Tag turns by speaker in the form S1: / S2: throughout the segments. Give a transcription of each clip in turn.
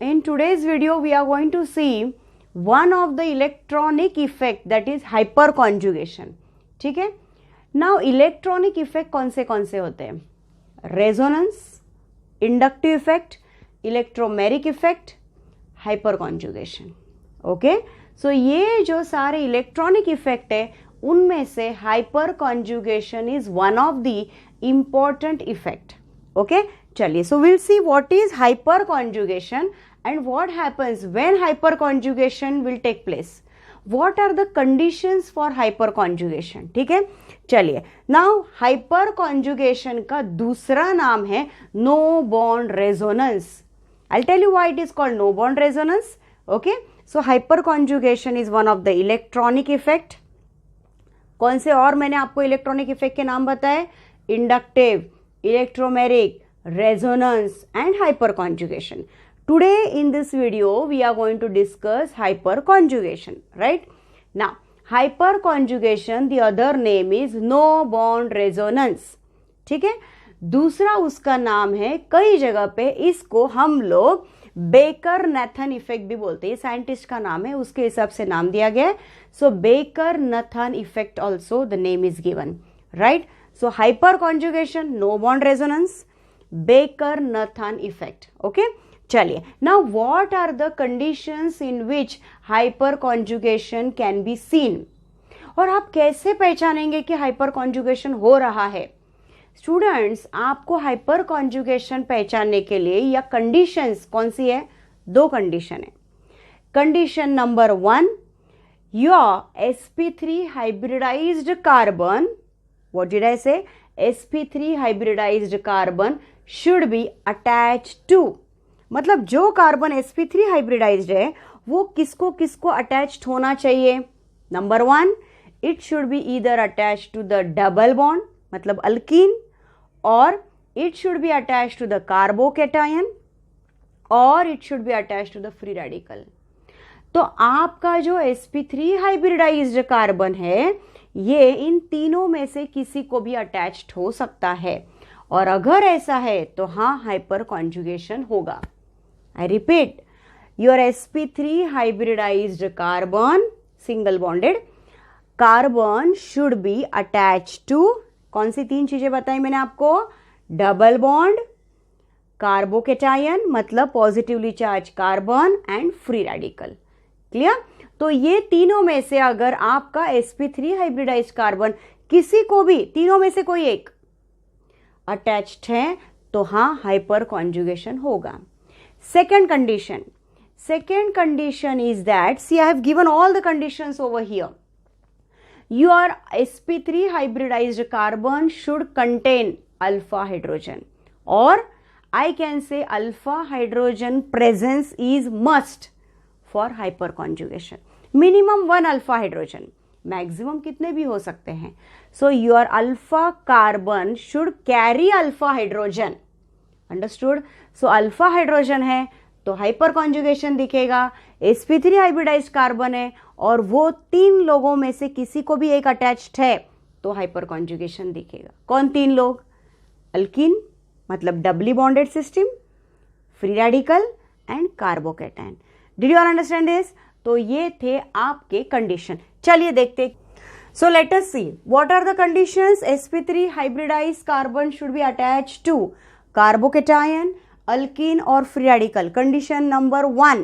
S1: in today's video we are going to see one of the electronic effect that is hyperconjugation. ठीक है. Now electronic effect कौन से होते हैं? Resonance, inductive effect, electromeric effect, hyperconjugation. Okay. So ये जो सारे electronic effect है उनमें से hyperconjugation is one of the important effect. Okay. चलिए, so we'll see what is hyperconjugation and what happens when hyperconjugation will take place. What are the conditions for hyperconjugation? ठीक है. चलिए, now hyperconjugation का दूसरा नाम है no bond resonance. I'll tell you why it is called no bond resonance. Okay. So hyperconjugation is one of the electronic effect. कौन से और मैंने आपको इलेक्ट्रॉनिक इफेक्ट के नाम बताए? Inductive, electromeric, resonance and hyperconjugation. Today in this video we are going to discuss hyperconjugation, right? Now hyperconjugation, the other name is no bond resonance. ठीक है. दूसरा उसका नाम है, कई जगह पे इसको हम लोग बेकर नथन इफेक्ट भी बोलते हैं. साइंटिस्ट का नाम है, उसके हिसाब से नाम दिया गया है. So Baker Nathan effect also the name is given, right? So hyperconjugation, no bond resonance, Baker-Nathan effect. Okay. चलिए, now what are the conditions in which hyperconjugation can be seen? और आप कैसे पहचानेंगे कि hyperconjugation हो रहा है? स्टूडेंट्स, आपको hyperconjugation पहचानने के लिए या conditions कौन सी है? दो condition है. Condition number 1, your sp3 hybridized carbon, what did I say? sp3 hybridized carbon should be attached to, मतलब जो कार्बन sp3 हाइब्रिडाइज्ड है वो किसको किसको अटैच्ड होना चाहिए? Number 1, it should be either attached to the double bond, मतलब alkene, और it should be attached to the carbocation, और it should be attached to the free radical. तो आपका जो sp3 हाइब्रिडाइज्ड कार्बन है ये इन तीनों में से किसी को भी अटैच्ड हो सकता है, और अगर ऐसा है तो हाँ हाइपरकॉन्जुगेशन होगा. I repeat, your sp3 hybridised carbon, single bonded carbon should be attached to, कौन सी तीन चीजें बताई मैंने आपको? डबल बॉन्ड, कार्बोकेटायन मतलब positively charge carbon, and free radical. Clear? तो ये तीनों में से अगर आपका sp3 हाइब्रिडाइज्ड कार्बन किसी को भी, तीनों में से कोई एक अटैच्ड है तो हाँ हाइपरकॉन्जुगेशन होगा. Second condition is that, see I have given all the conditions over here. Your sp3 hybridised carbon should contain alpha hydrogen, और I can say alpha hydrogen presence is must for hyperconjugation. Minimum 1 alpha hydrogen, maximum कितने भी हो सकते हैं. So your alpha carbon should carry alpha hydrogen. Understood? So alpha hydrogen है तो हाइपरकॉन्जुगेशन दिखेगा. sp3 hybridised carbon है और वो तीन लोगों में से किसी को भी एक अटैच्ड है तो हाइपरकॉन्जुगेशन दिखेगा. कौन तीन लोग? अल्कीन मतलब doubly bonded system, free radical and carbocation. Did you all understand this? तो ये थे आपके कंडीशन. चलिए देखते. So let us see what are the conditions. sp3 hybridised carbon should be attached to carbocation, alkene और free radical. Condition number 1.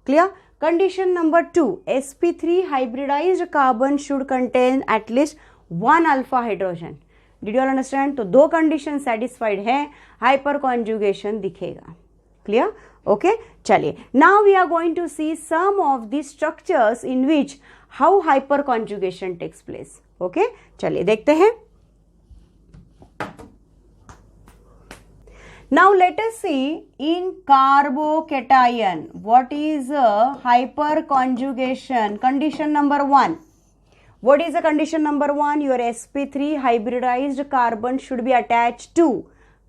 S1: Clear? Condition number 2, sp3 hybridised carbon should contain at least 1 alpha hydrogen. Did you all understand? तो दो condition satisfied है, hyperconjugation दिखेगा. Clear? Okay. चलिए, now we are going to see some of the structures in which how hyperconjugation takes place. Okay, चलिए देखते हैं. Now let us see in carbocation what is hyperconjugation. Condition number 1. What is the condition number 1? Your sp3 hybridized carbon should be attached to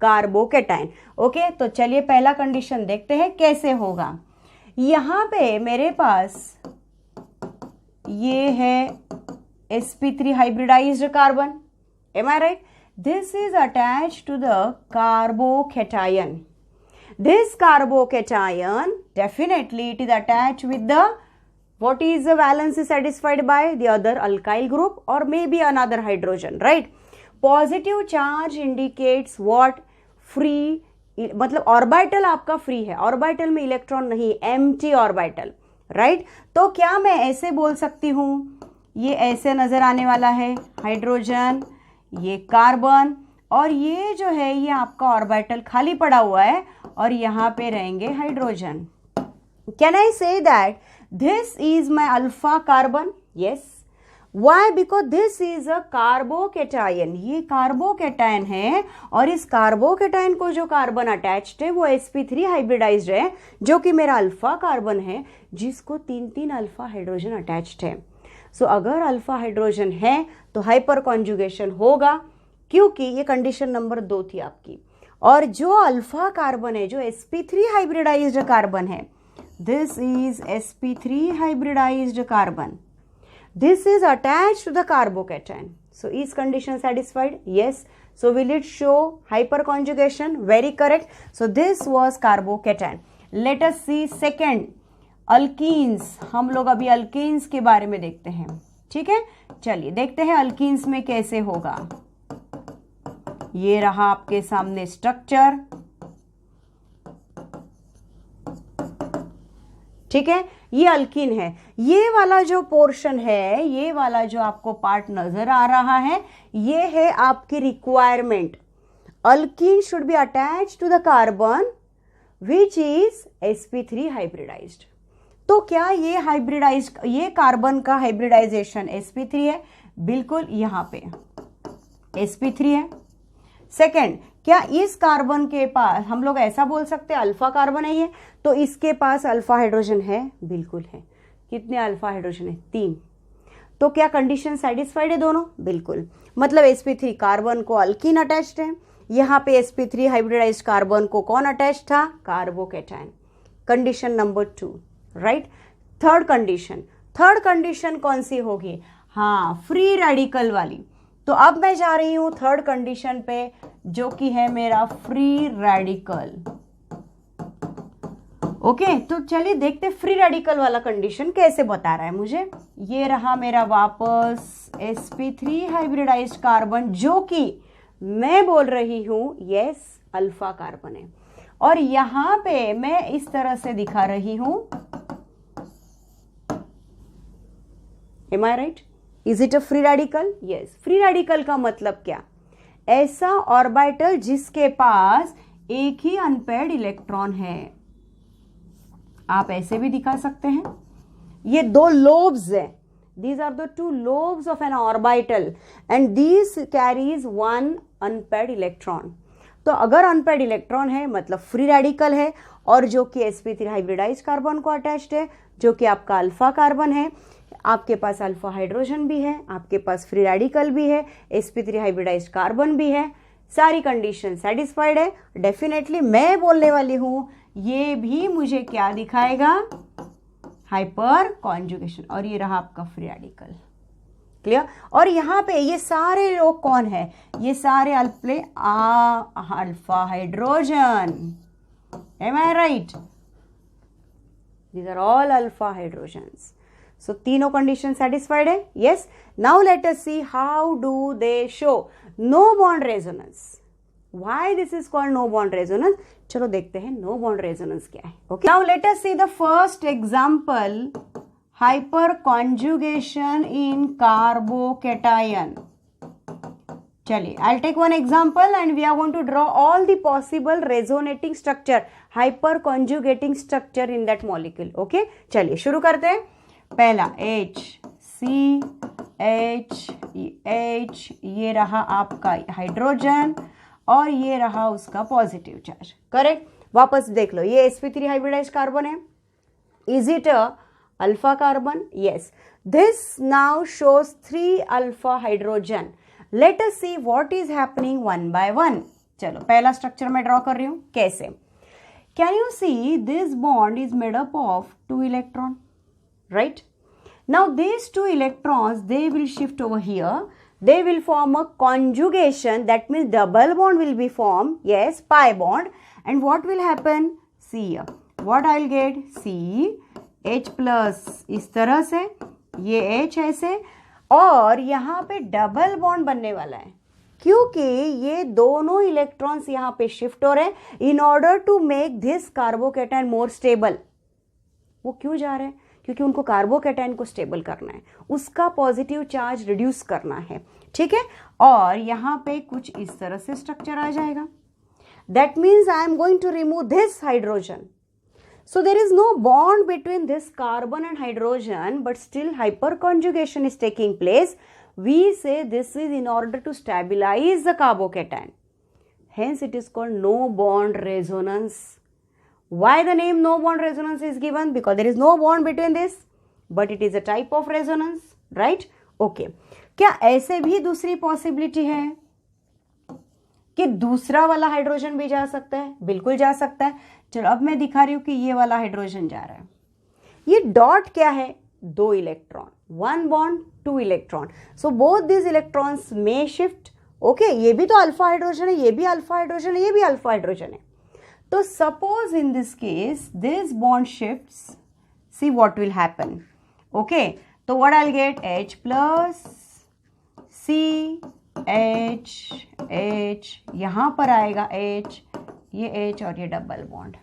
S1: carbocation. Okay, तो चलिए पहला condition देखते हैं कैसे होगा. यहां पे मेरे पास ये है sp3 hybridized carbon. Am I right? This is attached to the carbocation. This carbocation definitely it is attached with the, what is the valence is satisfied by the other alkyl group or maybe another hydrogen, right? Positive charge indicates what? Free, मतलब orbital आपका free है, orbital में electron नहीं, empty orbital, right? तो क्या मैं ऐसे बोल सकती हूँ, ये ऐसे नजर आने वाला है हाइड्रोजन, ये कार्बन, और ये जो है ये आपका ऑर्बिटल खाली पड़ा हुआ है और यहाँ पे रहेंगे hydrogen. Can I say that this is my alpha carbon? Yes. Why? Because this is a carbocation. ये कार्बोकेटायन है और इस कार्बोकेटायन को जो कार्बन अटैच्ड है वो sp3 हाइब्रिडाइज्ड है, जो कि मेरा अल्फा कार्बन है जिसको 3 अल्फा हाइड्रोजन अटैच्ड है. सो अगर अल्फा हाइड्रोजन है तो हाइपर कॉन्जुगेशन होगा, क्योंकि ये कंडीशन नंबर 2 थी आपकी. और जो अल्फा कार्बन है, जो sp3 हाइब्रिडाइज्ड कार्बन है, this is sp3 hybridised carbon. This is attached to the carbocation. So is condition satisfied? Yes. So will it show hyperconjugation? Very correct. So this was carbocation. Let us see second, alkenes. हम लोग अभी alkenes के बारे में देखते हैं. ठीक है, चलिए देखते हैं alkenes में कैसे होगा. ये रहा आपके सामने स्ट्रक्चर. ठीक है, ये अल्कीन है. ये वाला जो पोर्शन है, ये वाला जो आपको पार्ट नजर आ रहा है, ये है आपकी requirement. Alkene should be attach to the carbon which is sp3 hybridised. तो क्या ये हाइब्रिडाइज, ये कार्बन का हाइब्रिडाइजेशन sp3 है? बिल्कुल, यहाँ पे sp3 है. सेकेंड, क्या इस कार्बन के पास हम लोग ऐसा बोल सकते हैं अल्फा कार्बन है ये, तो इसके पास अल्फा हाइड्रोजन है? बिल्कुल है. कितने अल्फा हाइड्रोजन है? 3. तो क्या कंडीशन सेटिस्फाइड है दोनों? बिल्कुल. मतलब sp3 कार्बन को अल्कीन अटैच्ड है, यहाँ पे sp3 हाइब्रिडाइज्ड कार्बन को कौन अटैच था? Carbocation. Condition number 2, right? Third condition कौन सी होगी? हाँ, फ्री रेडिकल वाली. तो अब मैं जा रही हूं थर्ड कंडीशन पे, जो कि है मेरा फ्री रेडिकल. ओके, तो चलिए देखते फ्री रेडिकल वाला कंडीशन कैसे बता रहा है मुझे. ये रहा मेरा वापस sp3 हाइब्रिडाइज्ड कार्बन, जो कि मैं बोल रही हूं यस अल्फा कार्बन है, और यहां पे मैं इस तरह से दिखा रही हूं. Am I right? Is it a free radical? Yes. Free radical का मतलब क्या? ऐसा ऑर्बिटल जिसके पास एक ही अनपेयर्ड इलेक्ट्रॉन है. आप ऐसे भी दिखा सकते हैं. ये 2 लोब्स है. These are the 2 lobes of an orbital and these carries 1 unpaired electron. तो अगर अनपेयर्ड इलेक्ट्रॉन है मतलब फ्री रेडिकल है, और जो कि sp3 हाइब्रिडाइज्ड कार्बन को अटैच्ड है, जो कि आपका अल्फा कार्बन है. आपके पास अल्फा हाइड्रोजन भी है, आपके पास फ्री रेडिकल भी है, sp3 हाइब्रिडाइज्ड कार्बन भी है. सारी कंडीशन सेटिस्फाइड है. डेफिनेटली मैं बोलने वाली हूं ये भी मुझे क्या दिखाएगा? Hyper conjugation. और ये रहा आपका फ्री रेडिकल. क्लियर? और यहाँ पे ये सारे लोग कौन है? ये सारे alpha hydrogen. Am I right? These are all alpha hydrogens. So तीनों कंडीशन सेटिस्फाइड है. Yes. Now let us see how do they show no bond resonance. Why this is called no bond resonance? चलो देखते हैं no bond resonance क्या है. Okay, now let us see the first example, hyperconjugation in carbocation. चलिए, I'll take one example and we are going to draw all the possible resonating structure, hyper conjugating structure in that molecule. Okay, चलिए शुरू करते हैं. पहला H, C, H, H, ये रहा आपका hydrogen और ये रहा उसका पॉजिटिव चार्ज. करेक्ट? वापस देख लो, ये sp3 हाइब्रिडाइज्ड कार्बन है. Is it a alpha carbon? Yes. This now shows 3 alpha hydrogen. Late us see what is happening one by one. चलो पहला स्ट्रक्चर मैं ड्रॉ कर रही हूं. कैसे? Can you see this bond is made up of 2 electron, right? Now these 2 electrons, they will shift over here. They will form a conjugation. That means double bond will be formed. Yes, pi bond. And what will happen? See here. What I will gate CH plus, इस तरह से ये H ऐसे, और यहाँ पे double bond बनने वाला है क्योंकि ये दोनों इलेक्ट्रॉन्स यहाँ पे शिफ्ट हो रहे हैं in order to make this carbocation more stable. वो क्यों जा रहे हैं? क्योंकि उनको कार्बोकैटायन को स्टेबल करना है, उसका पॉजिटिव चार्ज रिड्यूस करना है, ठीक है। और यहाँ पे कुछ इस तरह से स्ट्रक्चर आ जाएगा। That means I am going to remove this hydrogen, so there is no bond between this carbon and hydrogen, but still hyperconjugation is taking place. We say this is in order to stabilize the carbocation. Hence it is called no bond resonance. Why the name no bond resonance is given? Because there is no bond between this, but it is a type of resonance, right? Okay. क्या ऐसे भी दूसरी possibility है कि दूसरा वाला hydrogen भी जा सकता है? बिल्कुल जा सकता है। चलो अब मैं दिखा रही हूं कि ये वाला हाइड्रोजन जा रहा है। ये डॉट क्या है? 2 electron, 1 bond 2 electron, so both this electrons may shift. Okay, ये भी तो अल्फा हाइड्रोजन है, ये भी अल्फा हाइड्रोजन है, ये भी अल्फा हाइड्रोजन है। तो suppose in this case this bond shifts, see what will happen. Okay, तो what I will get H plus CH, यहां पर आएगा H, ये H और ये डबल बॉन्ड।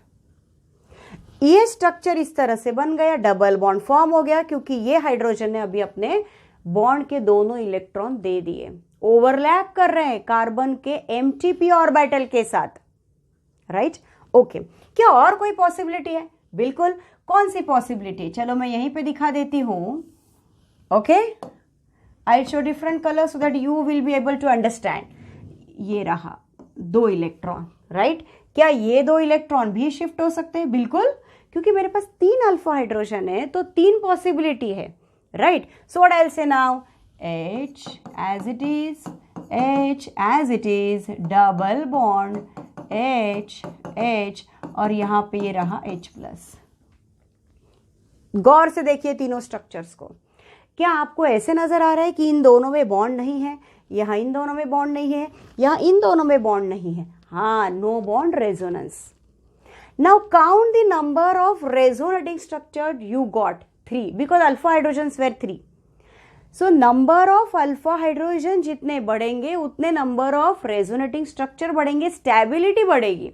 S1: ये स्ट्रक्चर इस तरह से बन गया, डबल बॉन्ड फॉर्म हो गया क्योंकि ये हाइड्रोजन ने अभी अपने बॉन्ड के दोनों इलेक्ट्रॉन दे दिए, ओवरलैप कर रहे हैं कार्बन के MTP ऑर्बिटल के साथ, राइट? ओके, क्या और कोई पॉसिबिलिटी है? बिल्कुल। कौन सी पॉसिबिलिटी? चलो मैं यहीं पे दिखा देती हूं। Okay, I show different colour so that you will be able to understand. ये रहा 2 इलेक्ट्रॉन, राइट? क्या ये 2 इलेक्ट्रॉन भी शिफ्ट हो सकते हैं? बिल्कुल, क्योंकि मेरे पास 3 अल्फा हाइड्रोजन है तो 3 पॉसिबिलिटी है, right? So what I will से now, H as it is, double bond H, और यहां पे ये रहा H प्लस। गौर से देखिए तीनों स्ट्रक्चर्स को। क्या आपको ऐसे नजर आ रहा है कि इन दोनों में बॉन्ड नहीं है, यहाँ इन दोनों में बॉन्ड नहीं है, यहाँ इन दोनों में बॉन्ड नहीं है? हाँ, no bond resonance. Now count the number of resonating structure you got 3 because alpha hydrogens were 3। So number of alpha hydrogen जितने बढ़ेंगे उतने नंबर ऑफ रेजोनेटिंग स्ट्रक्चर बढ़ेंगे, स्टेबिलिटी बढ़ेगी।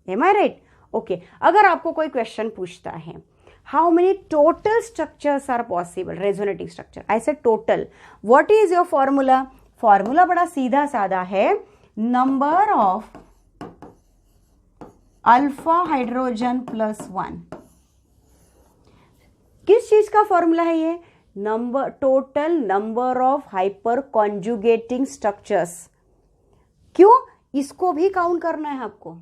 S1: Am I right? ओके, अगर आपको कोई क्वेश्चन पूछता है how many total structures are possible, resonating structure, I said total. What is your formula? Formula बड़ा सीधा साधा है, number of alpha hydrogen plus 1। किस चीज का फॉर्मूला है ये? Total number of hyperconjugating structures. क्यों? इसको भी काउंट करना है आपको।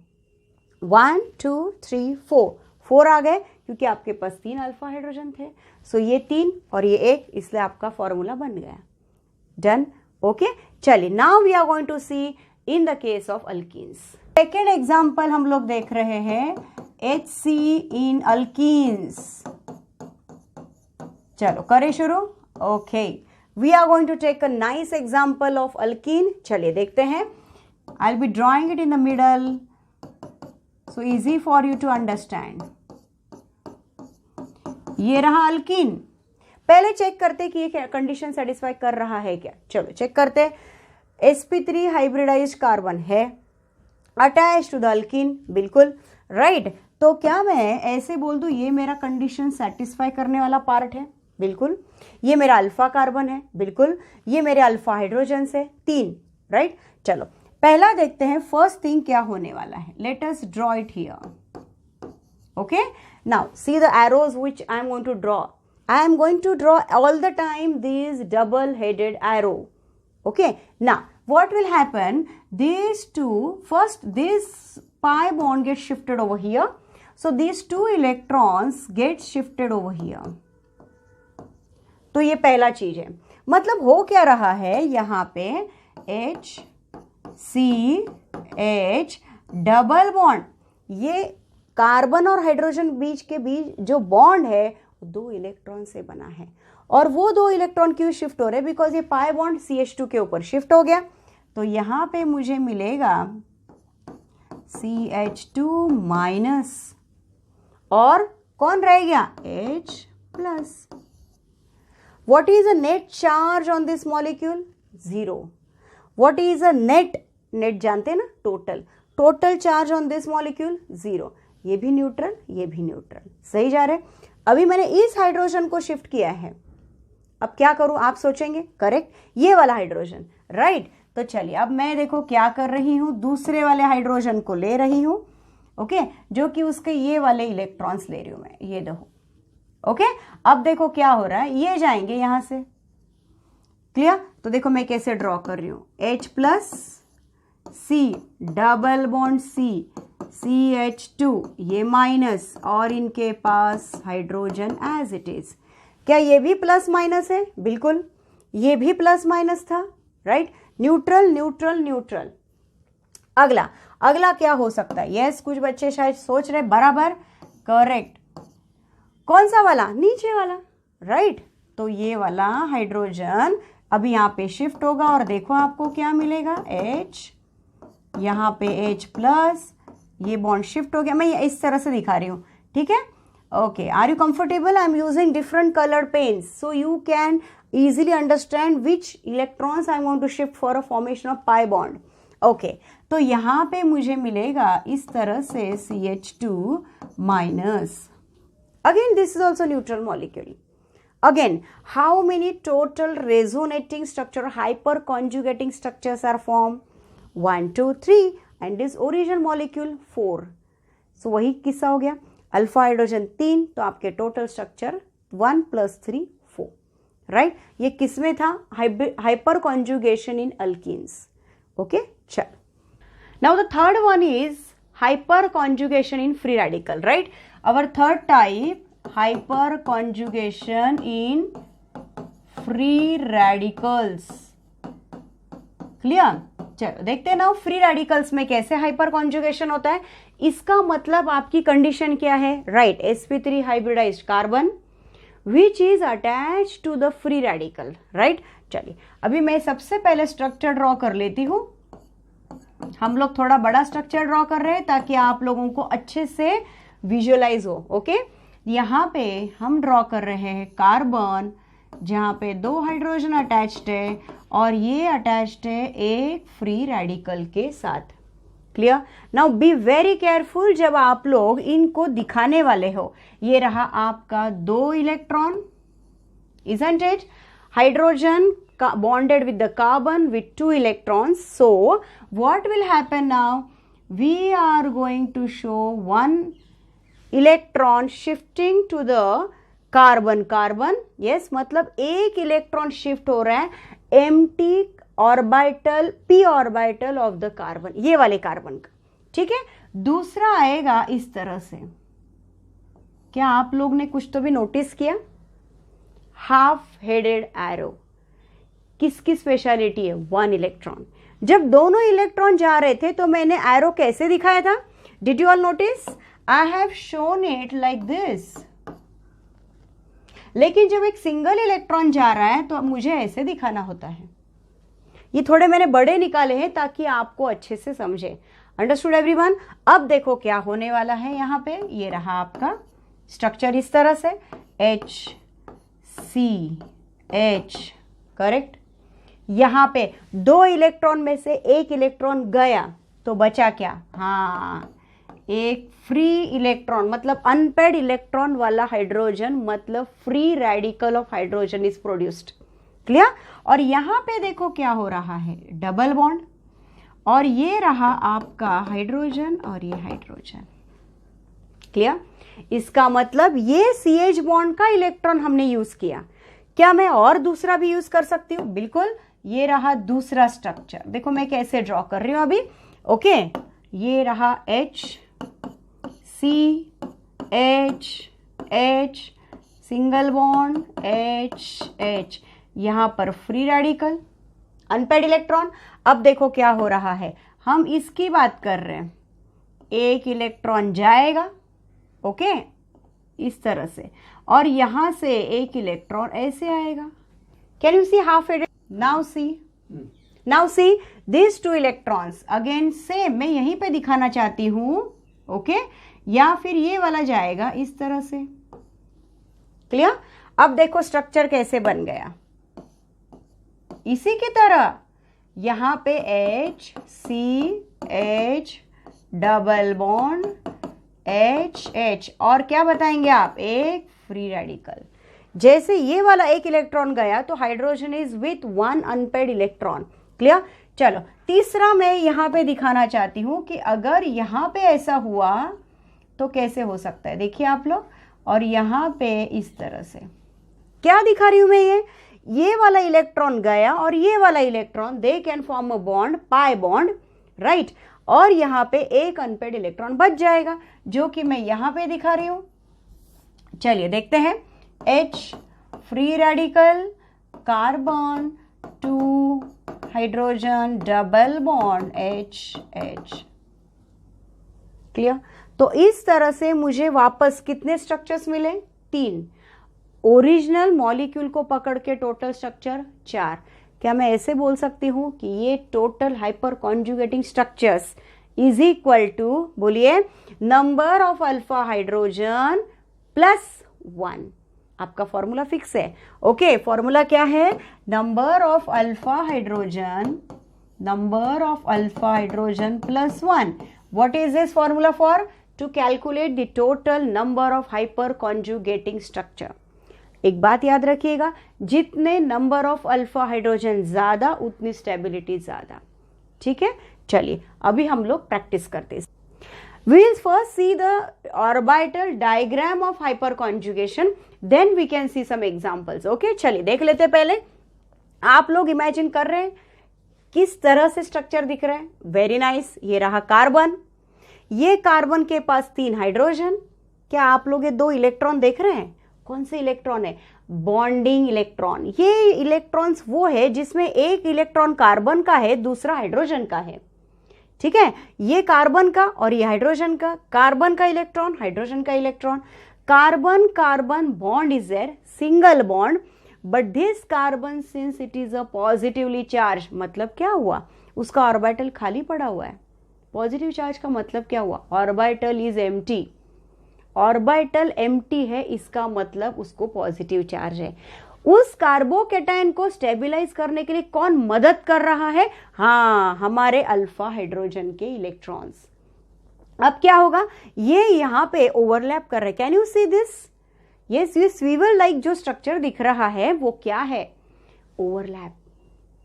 S1: 1 2 3 4 आ गए क्योंकि आपके पास 3 अल्फा हाइड्रोजन थे, सो ये 3 और ये 1, इसलिए आपका फॉर्मूला बन गया। डन? ओके, चलिए now we are going to see in the case of alkenes. Second example हम लोग देख रहे हैं HC इन अल्कीन्स। चलो करें शुरू। Okay, we are going to take a nice example of alkene. चलिए देखते हैं। I will be drawing it in the middle so easy for you to understand। ये रहा अल्कीन। पहले चेक करते कि ये कंडीशन सेटिस्फाई कर रहा है क्या। चलो चेक करते। sp3 हाइब्रिडाइज्ड कार्बन है अटैच टू द अल्कीन, बिल्कुल, राइट? तो क्या मैं ऐसे बोल दूं ये मेरा कंडीशन सेटिस्फाई करने वाला पार्ट है? बिल्कुल। ये मेरा अल्फा कार्बन है, बिल्कुल। ये मेरे अल्फा हाइड्रोजन है 3, राइट? चलो पहला देखते हैं फर्स्ट थिंग क्या होने वाला है। Let us draw it here. Okay, now see the arrows which I am going to draw. I am going to draw all the time this double headed arrow. Okay, now what will happen, these two, first this pi bond gets shifted over here, so these 2 electrons get shifted over here। तो ये पहला चीज है। मतलब हो क्या रहा है यहाँ पे H CH डबल बॉन्ड, ये कार्बन और हाइड्रोजन बीच के बीच जो बॉन्ड है 2 इलेक्ट्रॉन से बना है, और वो 2 इलेक्ट्रॉन क्यों शिफ्ट हो रहे हैं? बिकॉज ये पाई बॉन्ड CH2 के ऊपर शिफ्ट हो गया। तो यहां पे मुझे मिलेगा CH2 माइनस और कौन रह गया, H plus. What is a net charge on this molecule? 0. What is a net जानते हैं ना, total charge on this molecule 0. ये भी न्यूट्रल, ये भी न्यूट्रल, सही जा रहे। अभी मैंने इस हाइड्रोजन को शिफ्ट किया है, अब क्या करूं आप सोचेंगे, करेक्ट, ये वाला हाइड्रोजन, राइट। तो चलिए अब मैं देखो क्या कर रही हूं, दूसरे वाले हाइड्रोजन को ले रही हूं, ओके, जो कि उसके ये वाले इलेक्ट्रॉन्स ले रही हूं मैं, ये देखो, ओके। अब देखो क्या हो रहा है, ये जाएंगे यहां से, क्लियर। तो देखो मैं कैसे ड्रॉ कर रही हूं, H plus C double bond CH2, ये माइनस, और इनके पास हाइड्रोजन एज इट इज। क्या ये भी प्लस माइनस है, बिल्कुल, ये भी प्लस माइनस था, राइट, न्यूट्रल न्यूट्रल न्यूट्रल। अगला क्या हो सकता है, यस कुछ बच्चे शायद सोच रहे, बराबर, करेक्ट, कौन सा वाला, नीचे वाला, राइट। तो ये वाला हाइड्रोजन अभी यहाँ पे शिफ्ट होगा और देखो आपको क्या मिलेगा, H, यहाँ पे H प्लस, ये बॉन्ड शिफ्ट हो गया, मैं इस तरह से दिखा रही हूँ, ठीक है, okay. Are you comfortable, I am using different coloured pens so you can easily understand which electrons I want to shift for a formation of pi bond. Okay, तो यहाँ पे मुझे मिलेगा इस तरह से CH2 minus. Again, this is also neutral molecule. Again, how many total resonating structure, hyperconjugating structures are formed? 1, 2, 3, and this original molecule 4. So वही किस्सा हो गया, अल्फा हाइड्रोजन 3, तो आपके टोटल स्ट्रक्चर 1 + 3 4, राइट। ये किसमें था, हाइपर कॉन्जुगेशन इन अल्कीन्स, ओके। चल, now the third one is hyper conjugation in free radical, right. Our third type, hyperconjugation in free radicals. Clear, चलो देखते हैं ना फ्री रेडिकल्स में कैसे हाइपर कॉन्जुगेशन होता है। इसका मतलब आपकी कंडीशन क्या है, right, sp3 hybridised carbon which is attach to the free radical, right. चलिए अभी मैं सबसे पहले स्ट्रक्चर ड्रॉ कर लेती हूं। हम लोग थोड़ा बड़ा स्ट्रक्चर ड्रॉ कर रहे हैं ताकि आप लोगों को अच्छे से विजुअलाइज हो, ओके। यहाँ पे हम ड्रॉ कर रहे हैं कार्बन, जहाँ पे 2 हाइड्रोजन अटैच्ड है और ये अटैच्ड है एक फ्री रेडिकल के साथ, clear. Now be very careful जब आप लोग इनको दिखाने वाले हो। ये रहा आपका 2 electron, isn't it? Hydrogen bonded with the carbon with 2 electrons. So what will happen now? We are going to show 1 electron shifting to the carbon, yes, मतलब एक इलेक्ट्रॉन शिफ्ट हो रहा है empty orbital, p orbital of the carbon, ये वाले carbon का, ठीक है। दूसरा आएगा इस तरह से, क्या आप लोग ने कुछ तो भी नोटिस किया, हाफ हेडेड एरो, किसकी स्पेशलिटी है, 1 इलेक्ट्रॉन। जब दोनों इलेक्ट्रॉन जा रहे थे तो मैंने एरो कैसे दिखाया था, did you all notice, I have shown it like this. लेकिन जब एक सिंगल इलेक्ट्रॉन जा रहा है तो मुझे ऐसे दिखाना होता है। ये थोड़े मैंने बड़े निकाले हैं ताकि आपको अच्छे से समझे। Understood everyone. अब देखो क्या होने वाला है, यहाँ पे ये रहा आपका स्ट्रक्चर इस तरह से, H C H, करेक्ट। यहाँ पे 2 इलेक्ट्रॉन में से एक इलेक्ट्रॉन गया तो बचा क्या, हाँ, एक फ्री इलेक्ट्रॉन, मतलब अनपेड इलेक्ट्रॉन वाला हाइड्रोजन, मतलब free radical of hydrogen is produced, clear. और यहाँ पे देखो क्या हो रहा है, डबल बॉन्ड, और ये रहा आपका हाइड्रोजन और ये हाइड्रोजन, क्लियर। इसका मतलब ये CH बॉन्ड का इलेक्ट्रॉन हमने यूज किया। क्या मैं और दूसरा भी यूज कर सकती हूँ, बिल्कुल। ये रहा दूसरा स्ट्रक्चर, देखो मैं कैसे ड्रॉ कर रही हूँ अभी, ओके। ये रहा H C H H single bond H H, यहाँ पर फ्री रेडिकल, अनपेड इलेक्ट्रॉन। अब देखो क्या हो रहा है, हम इसकी बात कर रहे हैं, एक इलेक्ट्रॉन जाएगा, ओके, इस तरह से, और यहाँ से एक इलेक्ट्रॉन ऐसे आएगा। Can you see half headed, now see these 2 electrons, again same मैं यहीं पे दिखाना चाहती हूँ, ओके। या फिर ये वाला जाएगा इस तरह से। क्लियर? अब देखो स्ट्रक्चर कैसे बन गया, इसी की तरह यहां पे HCH डबल बॉन्ड HH और क्या बताएंगे आप, एक फ्री रेडिकल। जैसे ये वाला एक इलेक्ट्रॉन गया तो hydrogen is with 1 unpaired electron. Clear? चलो तीसरा मैं यहां पे दिखाना चाहती हूं कि अगर यहां पे ऐसा हुआ तो कैसे हो सकता है। देखिए आप लोग, और यहां पे इस तरह से क्या दिखा रही हूं मैं, ये वाला इलेक्ट्रॉन गया और ये वाला electron they can form a bond, pi bond, right, और यहां पे एक अनपेड इलेक्ट्रॉन बच जाएगा जो कि मैं यहां पे दिखा रही हूं। चलिए देखते हैं, H free radical, carbon, 2 hydrogen, double bond HH। Clear? तो इस तरह से मुझे वापस कितने स्ट्रक्चर्स मिले, 3। ओरिजिनल मॉलिक्यूल को पकड़ के टोटल स्ट्रक्चर 4। क्या मैं ऐसे बोल सकती हूं कि ये total hyperconjugating structures is equal to, बोलिए, number of alpha hydrogen plus 1। आपका फॉर्मूला फिक्स है। ओके, फॉर्मूला क्या है, number of alpha hydrogen plus 1। What is this formula for, to calculate the total number of hyperconjugating structure. एक बात याद रखिएगा, जितने नंबर ऑफ अल्फा हाइड्रोजन ज्यादा उतनी स्टेबिलिटी ज्यादा। ठीक है, चलिए अभी हम लोग प्रैक्टिस करते हैं। We will first see the orbital diagram of hyperconjugation, then we can see some examples. Okay, चलिए देख लेते हैं। पहले आप लोग इमेजिन कर रहे हैं किस तरह से स्ट्रक्चर दिख रहा है। Very nice. ये रहा कार्बन, ये कार्बन के पास 3 हाइड्रोजन। क्या आप लोग ये 2 इलेक्ट्रॉन देख रहे हैं? कौन से इलेक्ट्रॉन है? Bonding electron. ये इलेक्ट्रॉन्स वो है जिसमें एक इलेक्ट्रॉन कार्बन का है, दूसरा हाइड्रोजन का है। ठीक है, ये कार्बन का और ये हाइड्रोजन का। कार्बन का इलेक्ट्रॉन, हाइड्रोजन का electron. Carbon carbon bond is there, single bond, but this carbon since it is a positively charge, मतलब क्या हुआ, उसका ऑर्बिटल खाली पड़ा हुआ है। पॉजिटिव चार्ज का मतलब क्या हुआ, orbital is empty. Orbital empty है, इसका मतलब उसको पॉजिटिव चार्ज है। उस कार्बोकेटाइन को स्टेबिलाईज करने के लिए कौन मदद कर रहा है? हाँ, हमारे अल्फा हाइड्रोजन के इलेक्ट्रॉन्स। अब क्या होगा, ये यहां पे ओवरलैप कर रहे हैं। Can you see this? Yes, ये स्वीवल लाइक जो स्ट्रक्चर दिख रहा है वो क्या है? ओवरलैप।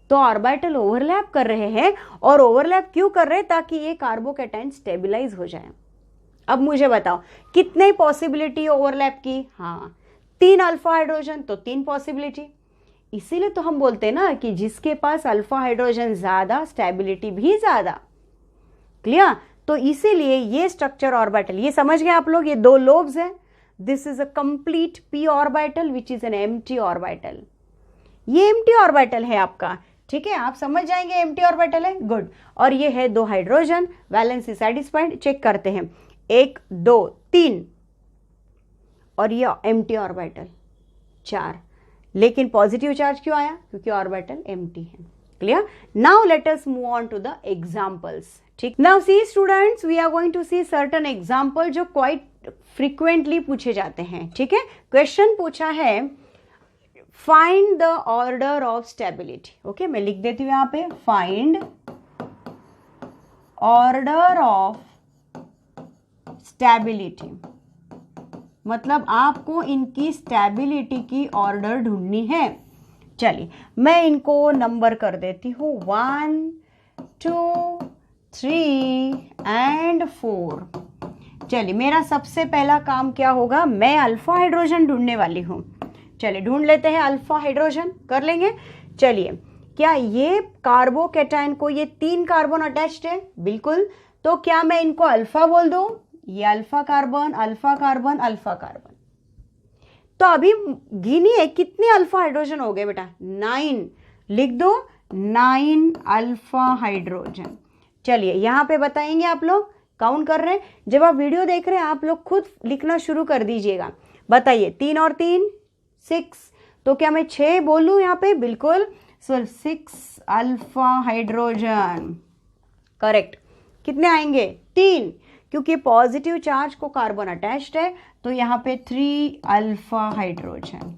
S1: तो ऑर्बिटल ओवरलैप कर रहे हैं, और ओवरलैप क्यों कर रहे हैं? ताकि ये कार्बोकेटाइन स्टेबिलाईज हो जाए। अब मुझे बताओ कितने पॉसिबिलिटी ओवरलैप की? हाँ, 3 अल्फा हाइड्रोजन तो 3 पॉसिबिलिटी। इसीलिए तो हम बोलते हैं ना कि जिसके पास अल्फा हाइड्रोजन ज्यादा, स्टेबिलिटी भी ज्यादा। क्लियर? तो इसीलिए ये स्ट्रक्चर ऑर्बिटल, ये समझ गए आप लोग, ये 2 लोब्स है। This is a complete P orbital which is an empty orbital. ये एम्प्टी ऑर्बिटल है आपका। ठीक है, आप समझ जाएंगे एम्प्टी ऑर्बिटल है, गुड। और ये है 2 हाइड्रोजन, वैलेंसी सेटिस्फाइड। चेक करते हैं, 1 2 3, और ये एम्प्टी ऑर्बिटल 4। लेकिन पॉजिटिव चार्ज क्यों आया? क्योंकि ऑर्बिटल एम्प्टी है। Clear? Now let us move on to the examples. ठीक, now see students, we are going to see certain example जो क्वाइट फ्रीक्वेंटली पूछे जाते हैं। ठीक है, क्वेश्चन पूछा है find the order of stability. Okay, मैं लिख देती हूं यहां पे, फाइंड ऑर्डर ऑफ स्टेबिलिटी, मतलब आपको इनकी स्टेबिलिटी की ऑर्डर ढूंढनी है। चलिए मैं इनको नंबर कर देती हूं, 1 2 3 एंड 4। चलिए मेरा सबसे पहला काम क्या होगा, मैं अल्फा हाइड्रोजन ढूंढने वाली हूं। चलिए ढूंढ लेते हैं अल्फा हाइड्रोजन, कर लेंगे। चलिए, क्या ये कार्बोकेटाइन को ये 3 कार्बन अटैच्ड है? बिल्कुल। तो क्या मैं इनको अल्फा बोल दूं? ये alpha carbon, alpha carbon, alpha carbon. तो अभी गिनिए कितने अल्फा हाइड्रोजन हो गए बेटा? 9। लिख दो, 9 अल्फा हाइड्रोजन। चलिए यहां पे बताएंगे, आप लोग काउंट कर रहे हैं। जब आप वीडियो देख रहे हैं आप लोग खुद लिखना शुरू कर दीजिएगा। बताइए, 3 और 3 6। तो क्या मैं 6 बोलूं यहां पे? बिल्कुल। So 6 alpha hydrogen, correct. कितने आएंगे? 3, क्योंकि पॉजिटिव चार्ज को कार्बन अटैच्ड है, तो यहाँ पे 3 alpha hydrogen.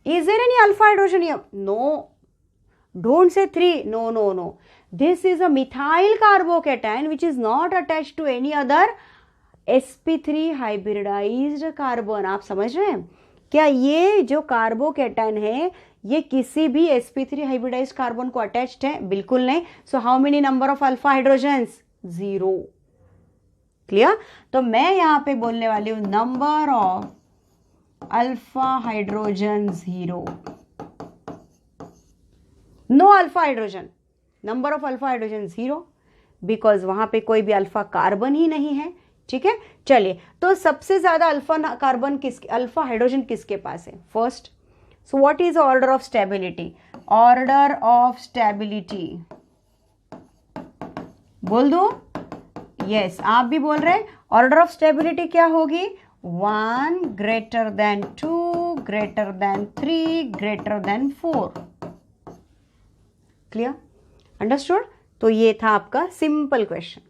S1: Is there any alpha hydrogen here? No. Don't say 3. No, no, no. This is a methyl carbocation which is not attached to any other sp3 hybridized carbon. आप समझ रहे हैं? क्या ये जो कार्बोकेटाइन है ये किसी भी sp3 hybridized कार्बन को अटैच्ड है? बिल्कुल नहीं. So how many number of alpha hydrogens? 0. Clear? तो मैं यहाँ पे बोलने वाली हूँ number of alpha hydrogen 0. No alpha hydrogen. Number of alpha hydrogen 0 because वहां पे कोई भी अल्फा कार्बन ही नहीं है. ठीक है, चलिए. तो सबसे ज्यादा अल्फा कार्बन अल्फा हाइड्रोजन किसके पास है? First. So what is order of stability? Order of stability बोल दो. यस, आप भी बोल रहे हैं. ऑर्डर ऑफ स्टेबिलिटी क्या होगी? 1 greater than 2 greater than 3 greater than 4. Clear? Understood? तो ये था आपका simple question.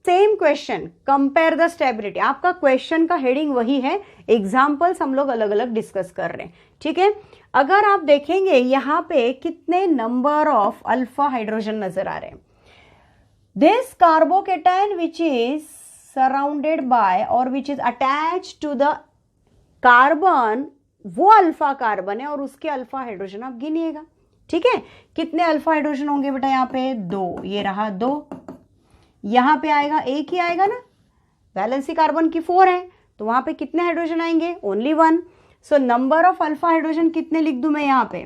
S1: Same question, compare the stability. आपका क्वेश्चन का हेडिंग वही है, एग्जाम्पल्स हम लोग अलग अलग डिस्कस कर रहे हैं. ठीक है, अगर आप देखेंगे यहाँ पे कितने नंबर ऑफ अल्फा हाइड्रोजन नजर आ रहे हैं. This carbocation which is surrounded by और which is attach to the carbon, वो अल्फा कार्बन है और उसके अल्फा हाइड्रोजन आप गिनिएगा. ठीक है, कितने अल्फा हाइड्रोजन होंगे बेटा? यहाँ पे 2. ये रहा 2. यहाँ पे आएगा एक ही आएगा ना, वैलेंसी कार्बन की 4 है, तो वहां पे कितने हाइड्रोजन आएंगे? Only 1. So number of alpha hydrogen कितने लिख दूं मैं यहाँ पे?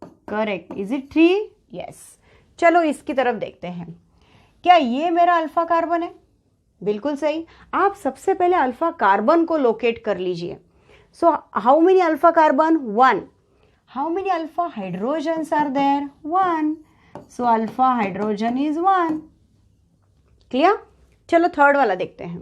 S1: करेक्ट. Is it 3? यस. चलो इसकी तरफ देखते हैं. क्या ये मेरा अल्फा कार्बन है? बिल्कुल सही. आप सबसे पहले अल्फा कार्बन को लोकेट कर लीजिए. So how many alpha carbon? 1. How many alpha hydrogens are there? 1. So alpha hydrogen is 1. Clear? चलो थर्ड वाला देखते हैं.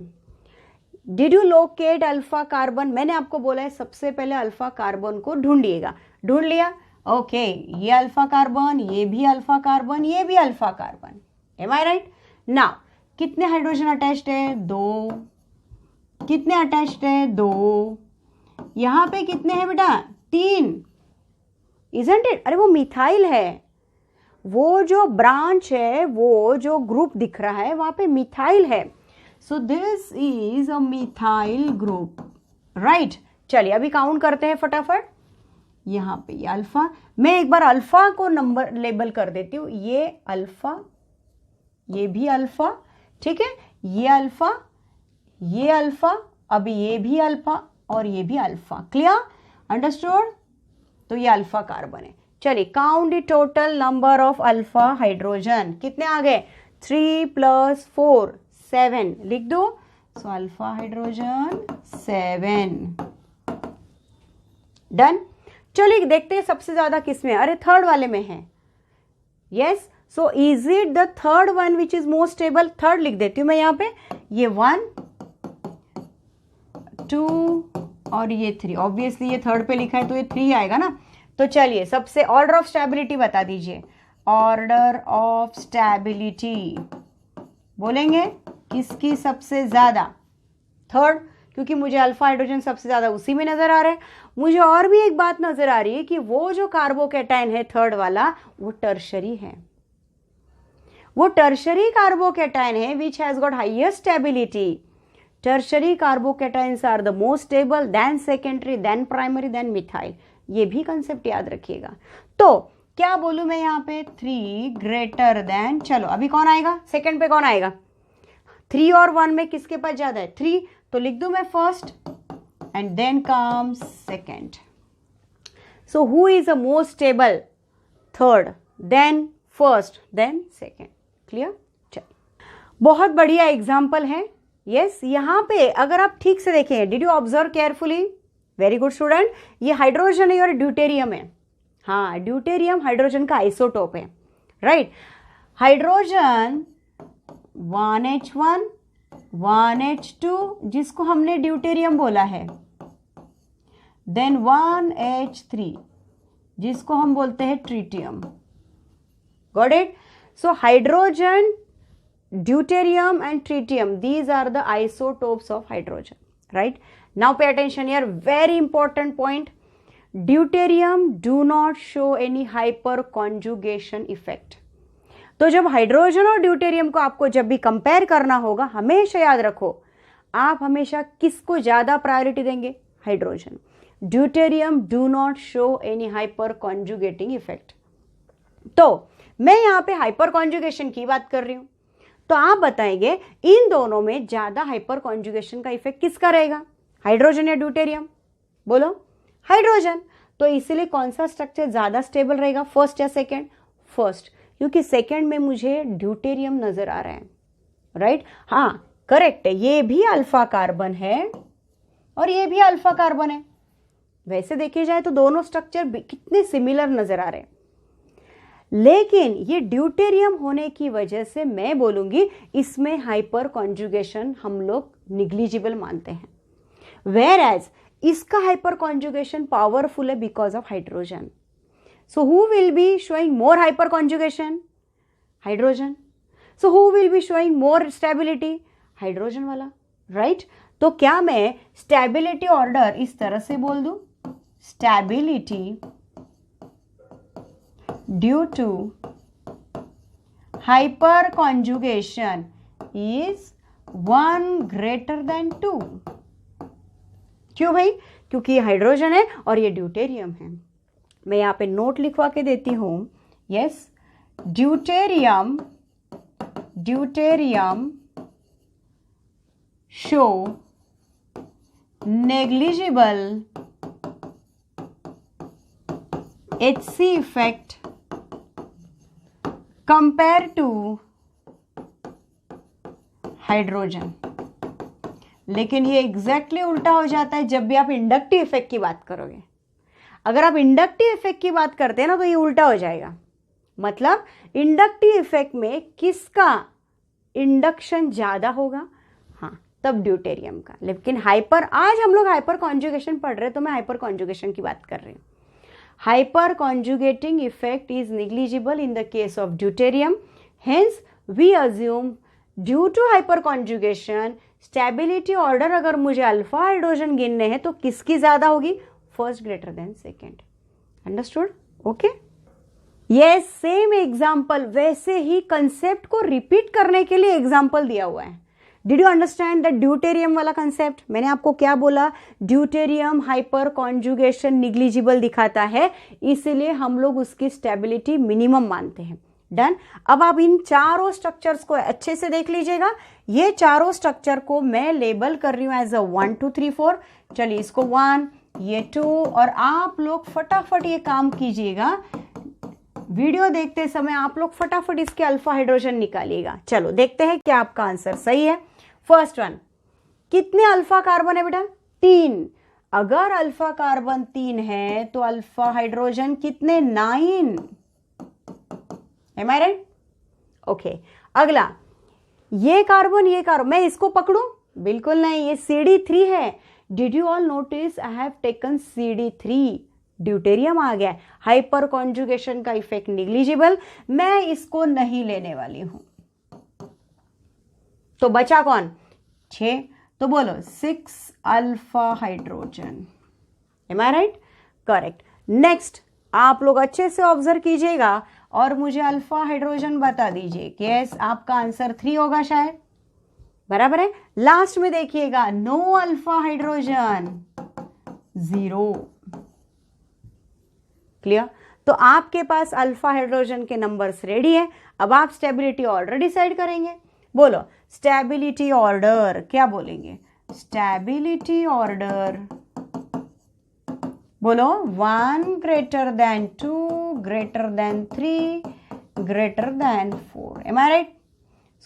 S1: Did you locate alpha carbon? मैंने आपको बोला है सबसे पहले अल्फा कार्बन को ढूंढिएगा. ढूंढ लिया? ओके, ये अल्फा कार्बन, ये भी अल्फा कार्बन, ये भी alpha carbon. Am I right? Now कितने हाइड्रोजन अटैच्ड है? 2. कितने अटैच्ड है? 2. यहाँ पे कितने हैं बेटा? 3. Isn't it? अरे वो मिथाइल है. वो जो ब्रांच है, वो जो ग्रुप दिख रहा है वहां पे मिथाइल है. सो this is a methyl group. Right. चलिए अभी काउंट करते हैं फटाफट. यहाँ पे ये अल्फा, मैं एक बार अल्फा को नंबर लेबल कर देती हूँ. ये अल्फा, ये भी अल्फा. ठीक है, ये अल्फा, ये अल्फा, अभी ये भी अल्फा और ये भी अल्फा. क्लियर? अंडरस्टूड? तो ये अल्फा कार्बन है. चलिए count the total number of alpha hydrogen. कितने आ गए? 3 + 4 7. लिख दो. सो अल्फा हाइड्रोजन 7. डन. चलिए देखते हैं सबसे ज्यादा किस में. अरे थर्ड वाले में है. Yes. So is it the third one which is most stable? Third लिख देती हूं मैं यहाँ पे. ये 1 2 और ये 3. ऑब्वियसली ये थर्ड पे लिखा है तो ये 3 आएगा ना. तो चलिए सबसे ऑर्डर ऑफ स्टेबिलिटी बता दीजिए. ऑर्डर ऑफ स्टेबिलिटी बोलेंगे किसकी सबसे ज्यादा? थर्ड, क्योंकि मुझे अल्फा हाइड्रोजन सबसे ज्यादा उसी में नजर आ रहा है. मुझे और भी एक बात नजर आ रही है कि वो जो कार्बोकेटाइन है थर्ड वाला, वो टर्शरी है. वो टर्शरी कार्बोकेटाइन है which has got highest stability. Tertiary carbocations are the most stable, then secondary, then primary, then methyl. ये भी कंसेप्ट याद रखिएगा. तो क्या बोलूं मैं यहाँ पे? 3 ग्रेटर देन. चलो अभी कौन आएगा? सेकंड पे कौन आएगा? 3 और 1 में किसके पास ज्यादा है? 3. तो लिख दूं मैं first and then comes second. So who is the most stable? Third, then first, then second. Clear? चलिए बहुत बढ़िया एग्जाम्पल है. यस, यहाँ पे अगर आप ठीक से देखें, did you observe carefully? Very good student. ये हाइड्रोजन है और ड्यूटेरियम है. हाँ, ड्यूटेरियम हाइड्रोजन का आइसोटोप है. राइट. हाइड्रोजन 1H1 1H2 जिसको हमने ड्यूटेरियम बोला है, देन 1H3 जिसको हम बोलते हैं tritium. Got it? So hydrogen deuterium and tritium, these are the isotopes of hydrogen, right? Now pay attention here, very important point. Deuterium do not show any hyperconjugation effect. तो जब hydrogen और deuterium को आपको जब भी compare करना होगा, हमेशा याद रखो, आप हमेशा किसको ज्यादा प्रायोरिटी देंगे? Hydrogen. Deuterium do not show any hyper conjugating effect. तो मैं यहां पे हाइपर कॉन्जुगेशन की बात कर रही हूं, तो आप बताएंगे इन दोनों में ज्यादा हाइपर कॉन्जुगेशन का इफेक्ट किसका रहेगा? हाइड्रोजन या ड्यूटेरियम? बोलो हाइड्रोजन. तो इसीलिए कौन सा स्ट्रक्चर ज्यादा स्टेबल रहेगा, फर्स्ट या सेकेंड? फर्स्ट, क्योंकि सेकेंड में मुझे ड्यूटेरियम नजर आ रहा है, राइट? हाँ करेक्ट है, ये भी अल्फा कार्बन है और ये भी अल्फा कार्बन है. वैसे देखे जाए तो दोनों स्ट्रक्चर कितने सिमिलर नजर आ रहे हैं, लेकिन ये ड्यूटेरियम होने की वजह से मैं बोलूंगी इसमें हाइपर कॉन्जुगेशन हम लोग निग्लिजिबल मानते हैं, वेयर एज इसका हाइपर कॉन्जुगेशन पावरफुल है because of hydrogen. So who will be showing more hyper conjugation? Hydrogen. So who will be showing more stability? Hydrogen वाला, राइट? तो क्या मैं स्टेबिलिटी ऑर्डर इस तरह से बोल दूं? Stability due to hyperconjugation is 1 greater than 2. क्यों भाई? क्योंकि ये हाइड्रोजन है और ये ड्यूटेरियम है. मैं यहां पे नोट लिखवा के देती हूं. Yes, deuterium show negligible HC effect compare to hydrogen. लेकिन ये एग्जैक्टली उल्टा हो जाता है जब भी आप इंडक्टिव इफेक्ट की बात करोगे. अगर आप इंडक्टिव इफेक्ट की बात करते हैं ना तो ये उल्टा हो जाएगा. मतलब इंडक्टिव इफेक्ट में किसका इंडक्शन ज्यादा होगा? हाँ, तब ड्यूटेरियम का. लेकिन आज हम लोग हाइपर कॉन्जुगेशन पढ़ रहे हैं, तो मैं हाइपर कॉन्जुगेशन की बात कर रही हूँ. Hyperconjugating effect is negligible in the case of deuterium. Hence we assume due to hyperconjugation stability order अगर मुझे अल्फा हाइड्रोजन गिनने हैं तो किसकी ज्यादा होगी? First greater than second. Understood? Okay. ये सेम एग्जाम्पल, वैसे ही कंसेप्ट को रिपीट करने के लिए एग्जाम्पल दिया हुआ है. Did you understand the deuterium वाला कंसेप्ट? मैंने आपको क्या बोला? ड्यूटेरियम हाइपर कॉन्जुगेशन निग्लिजिबल दिखाता है, इसलिए हम लोग उसकी स्टेबिलिटी मिनिमम मानते हैं. डन. अब आप इन चारों स्ट्रक्चर्स को अच्छे से देख लीजिएगा. ये चारों स्ट्रक्चर को मैं लेबल कर रही हूं एज अ 1 2 3 4. चलिए इसको 1, ये 2, और आप लोग फटाफट ये काम कीजिएगा. वीडियो देखते समय आप लोग फटाफट इसके अल्फा हाइड्रोजन निकालिएगा. चलो देखते हैं क्या आपका आंसर सही है. फर्स्ट वन, कितने अल्फा कार्बन है बेटा? 3. अगर अल्फा कार्बन 3 है तो अल्फा हाइड्रोजन कितने? 9. Am I right? ओके. अगला, ये कार्बन मैं इसको पकड़ूं? बिल्कुल नहीं, ये CD3 है. Did you all notice I have taken CD3? Deuterium आ गया. हाइपर कॉन्जुगेशन का इफेक्ट निग्लिजिबल, मैं इसको नहीं लेने वाली हूं. तो बचा कौन? 6. तो बोलो 6 alpha hydrogen. Am I right? Correct. Next, आप लोग अच्छे से ऑब्जर्व कीजिएगा और मुझे अल्फा हाइड्रोजन बता दीजिए कि यस आपका आंसर 3 होगा शायद. बराबर है. लास्ट में देखिएगा, नो अल्फा हाइड्रोजन, 0. क्लियर? तो आपके पास अल्फा हाइड्रोजन के नंबर्स रेडी है. अब आप स्टेबिलिटी ऑर्डर डिसाइड करेंगे. बोलो स्टेबिलिटी ऑर्डर. क्या बोलेंगे? Stability order. बोलो 1 greater than 2 greater than 3 greater than 4. Am I right?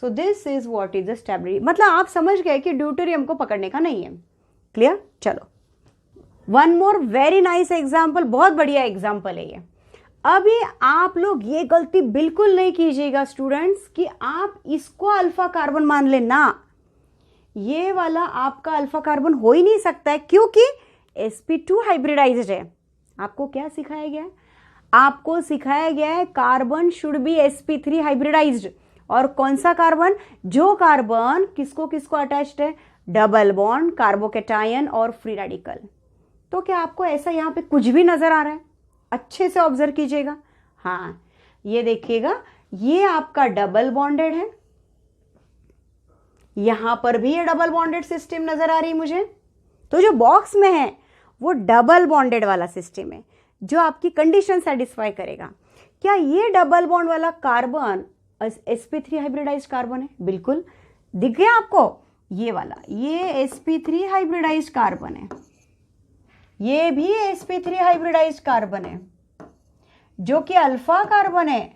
S1: So this is what is the stability. मतलब आप समझ गए कि ड्यूटेरियम को पकड़ने का नहीं है. क्लियर? चलो one more very nice example. बहुत बढ़िया एग्जाम्पल है ये. अभी आप लोग ये गलती बिल्कुल नहीं कीजिएगा स्टूडेंट्स कि आप इसको अल्फा कार्बन मान लेना. ये वाला आपका अल्फा कार्बन हो ही नहीं सकता है क्योंकि sp2 हाइब्रिडाइज्ड है. आपको क्या सिखाया गया है? आपको सिखाया गया है carbon should be sp3 hybridised. और कौन सा कार्बन? जो कार्बन किसको किसको अटैच्ड है? डबल बॉन्ड, कार्बोकेटायन और फ्री रेडिकल। तो क्या आपको ऐसा यहाँ पे कुछ भी नजर आ रहा है? अच्छे से ऑब्जर्व कीजिएगा। हाँ, ये देखिएगा, ये आपका डबल बॉन्डेड है, यहां पर भी ये डबल बॉन्डेड सिस्टम नजर आ रही है मुझे। तो जो बॉक्स में है वो डबल बॉन्डेड वाला सिस्टम है जो आपकी कंडीशन सेटिस्फाई करेगा। क्या ये डबल बॉन्ड वाला कार्बन sp3 हाइब्रिडाइज्ड कार्बन है? बिल्कुल। दिख गया आपको? ये वाला, ये sp3 हाइब्रिडाइज्ड कार्बन है, ये भी sp3 हाइब्रिडाइज्ड कार्बन है जो कि अल्फा कार्बन है।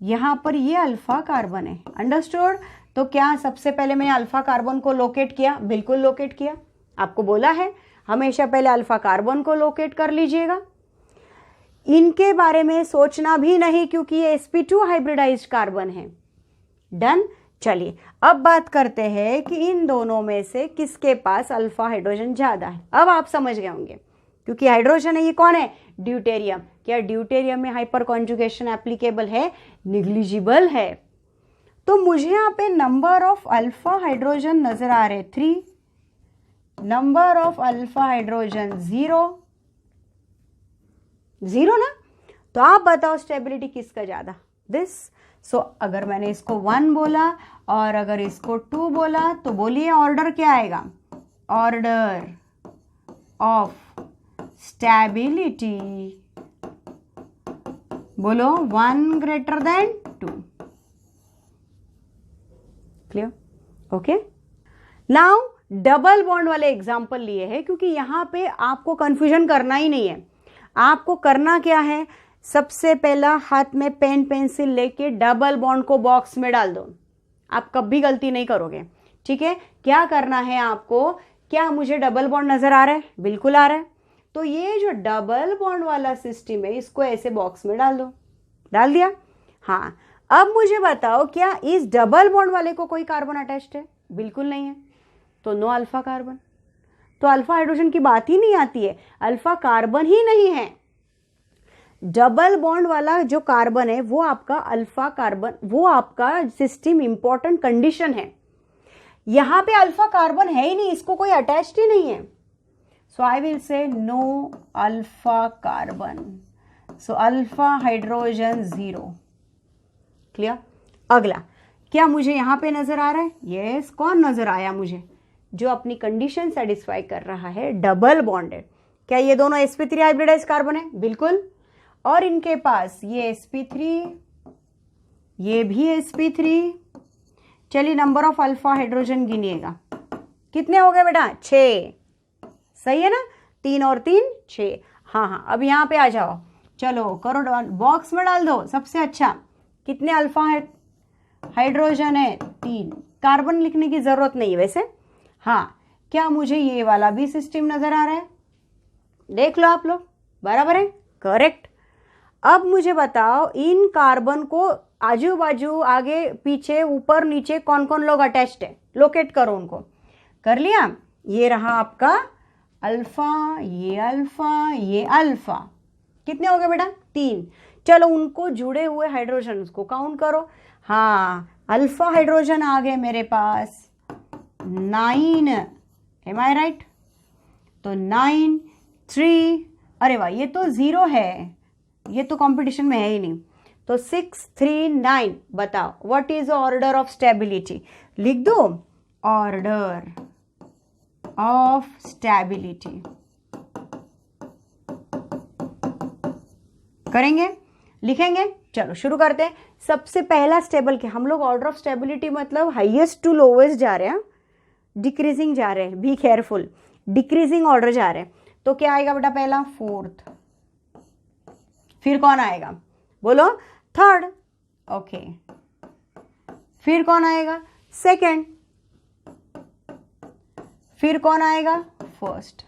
S1: यहां पर ये अल्फा कार्बन है। अंडरस्टूड? तो क्या सबसे पहले मैंने अल्फा कार्बन को लोकेट किया? बिल्कुल लोकेट किया। आपको बोला है हमेशा पहले अल्फा कार्बन को लोकेट कर लीजिएगा। इनके बारे में सोचना भी नहीं क्योंकि ये sp2 हाइब्रिडाइज्ड कार्बन है। डन। चलिए अब बात करते हैं कि इन दोनों में से किसके पास अल्फा हाइड्रोजन ज्यादा है। अब आप समझ गए होंगे क्योंकि हाइड्रोजन है, ये कौन है? ड्यूटेरियम। क्या ड्यूटेरियम में हाइपर कॉन्जुगेशन एप्लीकेबल है? निग्लिजिबल है। तो मुझे यहाँ पे नंबर ऑफ अल्फा हाइड्रोजन नजर आ रहे 3, नंबर ऑफ अल्फा हाइड्रोजन 0 ना। तो आप बताओ स्टेबिलिटी किसका ज्यादा? दिस। सो अगर मैंने इसको 1 बोला और अगर इसको 2 बोला तो बोलिए ऑर्डर क्या आएगा? ऑर्डर ऑफ स्टेबिलिटी, बोलो 1 greater than 2। Clear? Okay. Now double bond वाले एग्जाम्पल लिए हैं क्योंकि यहां पे आपको कंफ्यूजन करना ही नहीं है। आपको करना क्या है? सबसे पहला हाथ में पेन पेंसिल लेके डबल बॉन्ड को बॉक्स में डाल दो। आप कभी गलती नहीं करोगे। ठीक है? क्या करना है आपको? क्या मुझे डबल बॉन्ड नजर आ रहा है? बिल्कुल आ रहा है। तो ये जो डबल बॉन्ड वाला सिस्टम है इसको ऐसे बॉक्स में डाल दो। डाल दिया? हाँ। अब मुझे बताओ क्या इस डबल बॉन्ड वाले को कोई कार्बन अटैच्ड है? बिल्कुल नहीं है। तो नो अल्फा कार्बन। तो अल्फा हाइड्रोजन की बात ही नहीं आती है, अल्फा कार्बन ही नहीं है। डबल बॉन्ड वाला जो कार्बन है वो आपका अल्फा कार्बन, वो आपका सिस्टम इंपॉर्टेंट कंडीशन है। यहां पे अल्फा कार्बन है ही नहीं, इसको कोई अटैच्ड ही नहीं है। So I will say no alpha carbon. So alpha hydrogen 0। Clear? अगला, क्या मुझे यहां पे नजर आ रहा है? यस। कौन नजर आया मुझे? जो अपनी कंडीशन सेटिस्फाई कर रहा है, डबल बॉन्डेड। क्या ये दोनों sp3 हाइब्रिडाइज्ड कार्बन है? बिल्कुल। और इनके पास ये sp3, ये भी sp3। चलिए नंबर ऑफ अल्फा हाइड्रोजन गिनिएगा। कितने हो गए बेटा? 6। सही है ना? 3 और 3 6। हाँ, अब यहां पे आ जाओ। चलो करो, बॉक्स में डाल दो। सबसे अच्छा, कितने अल्फा हाइड्रोजन है? 3। कार्बन लिखने की जरूरत नहीं है वैसे। हाँ, क्या मुझे ये वाला भी सिस्टम नजर आ रहा है? देख लो आप लोग, बराबर है? करेक्ट। अब मुझे बताओ इन कार्बन को आजू बाजू, आगे पीछे, ऊपर नीचे कौन कौन लोग अटैच्ड है? लोकेट करो उनको। कर लिया? ये रहा आपका अल्फा, ये अल्फा, ये अल्फा। कितने हो गए बेटा? 3। चलो उनको जुड़े हुए हाइड्रोजन को काउंट करो। हाँ, अल्फा हाइड्रोजन आ गए मेरे पास 9। M I right? तो 9 3, अरे वाह, ये तो 0 है, ये तो कंपटीशन में है ही नहीं। तो 6 3 9। बताओ what is order of stability? लिख दो, ऑर्डर ऑफ स्टेबिलिटी। करेंगे? लिखेंगे? चलो शुरू करते हैं। सबसे पहला स्टेबल के हम लोग ऑर्डर ऑफ स्टेबिलिटी मतलब हाईएस्ट टू लोवेस्ट जा रहे हैं, डिक्रीजिंग जा रहे हैं। बी केयरफुल, डिक्रीजिंग ऑर्डर जा रहे हैं। तो क्या आएगा बेटा? पहला 4th, फिर कौन आएगा? बोलो 3rd। ओके, फिर कौन आएगा? 2nd, फिर कौन आएगा? 1st।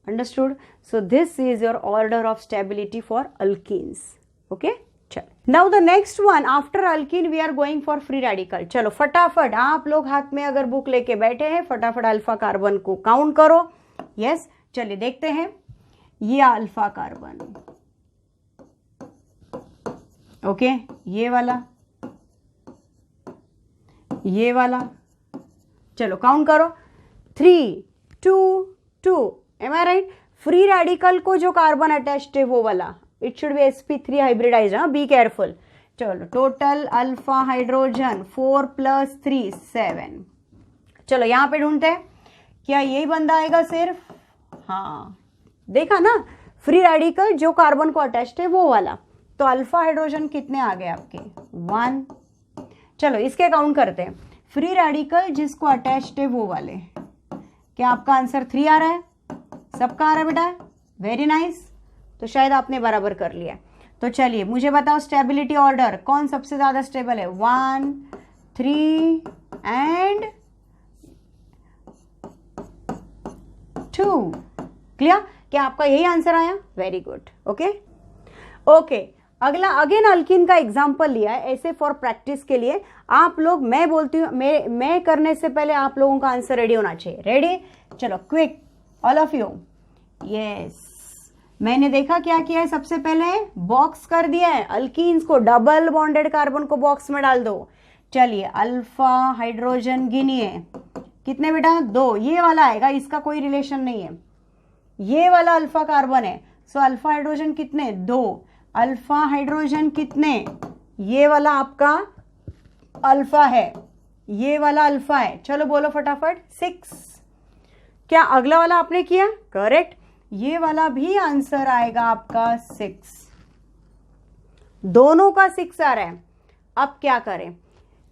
S1: Understood? So this is your order of stability for alkenes. Okay, चलो now the next one, after alkene we are going for free radical. चलो फटाफट आप लोग हाथ में अगर बुक लेके बैठे हैं, फटाफट अल्फा कार्बन को काउंट करो। यस, चलिए देखते हैं। ये अल्फा कार्बन, ओके, ये वाला, ये वाला, चलो काउंट करो, 3 2 2, am I right. Free radical को जो कार्बन अटैच्ड है वो वाला, it should be sp3 hybridise, हाँ, बी केयरफुल। चलो टोटल अल्फा हाइड्रोजन 4 + 3 7। चलो यहां पे ढूंढते हैं, क्या यही बंदा आएगा सिर्फ? हाँ, देखा ना, फ्री रेडिकल जो कार्बन को अटैच्ड है वो वाला। तो अल्फा हाइड्रोजन कितने आ गए आपके? 1। चलो इसके काउंट करते हैं, फ्री रेडिकल जिसको अटैच्ड है वो वाले। क्या आपका आंसर 3 आ रहा है? सबका आ रहा है बेटा? Very nice. तो शायद आपने बराबर कर लिया। तो चलिए मुझे बताओ स्टेबिलिटी ऑर्डर कौन सबसे ज्यादा स्टेबल है? 1 3 एंड 2। क्लियर? क्या आपका यही आंसर आया? Very good. ओके ओके, अगला अगेन अल्कीन का एग्जांपल लिया है ऐसे फॉर प्रैक्टिस के लिए। आप लोग, मैं बोलती हूँ, मैं करने से पहले आप लोगों का आंसर रेडी होना चाहिए। रेडी? चलो quick all of you. Yes, मैंने देखा क्या किया है, सबसे पहले बॉक्स कर दिया है अल्कीन्स को, डबल बॉन्डेड कार्बन को बॉक्स में डाल दो। चलिए अल्फा हाइड्रोजन गिनिए, कितने बेटा? 2। ये वाला आएगा, इसका कोई रिलेशन नहीं है, ये वाला अल्फा कार्बन है। सो अल्फा हाइड्रोजन कितने? 2। अल्फा हाइड्रोजन कितने? ये वाला आपका अल्फा है, ये वाला अल्फा है। चलो बोलो फटाफट, 6। क्या अगला वाला आपने किया? करेक्ट, ये वाला भी आंसर आएगा आपका 6। दोनों का 6 आ रहा है। अब क्या करें?